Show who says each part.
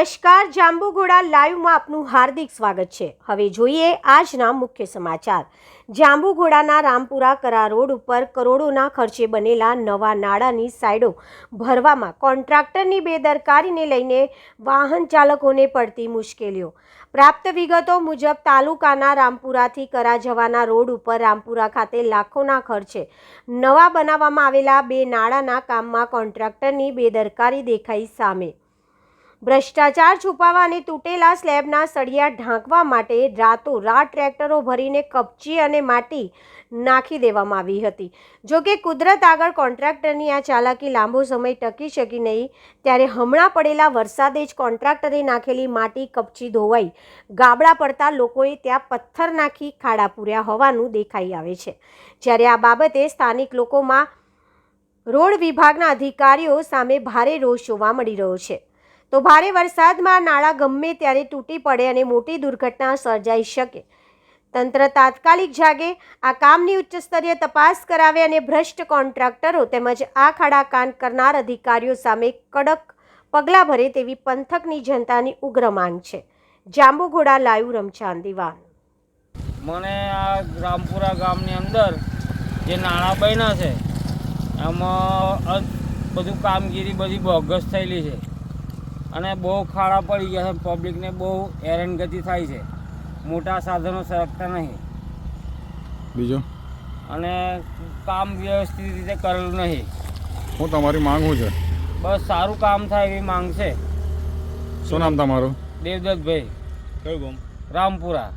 Speaker 1: નમસ્કાર, જાંબુઘોડા લાઈવમાં આપનું હાર્દિક સ્વાગત છે। હવે જોઈએ આજના મુખ્ય સમાચાર। જાંબુઘોડાના રામપુરા કરા રોડ ઉપર કરોડોના ખર્ચે બનેલા નવા નાળાની સાઈડો ભરવામાં કોન્ટ્રાક્ટરની બેદરકારીને લઈને વાહન ચાલકોને પડતી મુશ્કેલીઓ। પ્રાપ્ત વિગતો મુજબ તાલુકાના રામપુરાથી કરા જવાના રોડ ઉપર રામપુરા ખાતે લાખોના ખર્ચે નવા બનાવવામાં આવેલા બે નાળાના કામમાં કોન્ટ્રાક્ટરની બેદરકારી દેખાઈ સામે। ભ્રષ્ટાચાર છુપાવવા અને તૂટેલા સ્લેબના સળિયા ઢાંકવા માટે રાતોરાત ટ્રેક્ટરો ભરીને કપચી અને માટી નાખી દેવામાં આવી હતી। જો કે કુદરત આગળ કોન્ટ્રાક્ટરની આ ચાલાકી લાંબો સમય ટકી શકી નહીં, ત્યારે હમણાં પડેલા વરસાદે જ કોન્ટ્રાક્ટરે નાખેલી માટી કપચી ધોવાઈ ગાબડા પડતા લોકોએ ત્યાં પથ્થર નાખી ખાડા પૂર્યા હોવાનું દેખાઈ આવે છે। જ્યારે આ બાબતે સ્થાનિક લોકોમાં રોડ વિભાગના અધિકારીઓ સામે ભારે રોષ જોવા મળી રહ્યો છે। તો ભારે વરસાદમાં નાળા ગમે ત્યારે તૂટી પડે અને મોટી દુર્ઘટના સર્જાઈ શકે। તંત્ર તાત્કાલિક જાગે, આ કામની ઉચ્ચસ્તરીય તપાસ કરાવે અને ભ્રષ્ટ કોન્ટ્રાક્ટરો તેમજ આ ખાડા કાન કરનાર અધિકારીઓ સામે કડક પગલાં ભરે તેવી પંથકની જનતાની ઉગ્ર માંગ છે। જાંબુઘોડા લાઈવ રમચાંદ દિવાન।
Speaker 2: મને આ રામપુરા ગામની અંદર જે નાણાં બન્યા છે એમાં બધું કામગીરી બધી બોગસ થયેલી છે અને બહુ ખાડા પડી ગયા છે। પબ્લિકને બહુ હેરાનગતિ થાય છે, મોટા સાધનો સરકતા નહીં
Speaker 3: બીજું
Speaker 2: અને કામ વ્યવસ્થિત રીતે કરેલું નહીં।
Speaker 3: હું તમારી માંગ શું છે?
Speaker 2: બસ સારું કામ થાય એવી માંગ છે।
Speaker 3: શું નામ તમારું?
Speaker 2: દેવદત્તભાઈ,
Speaker 3: કયું ગામ?
Speaker 2: રામપુરા।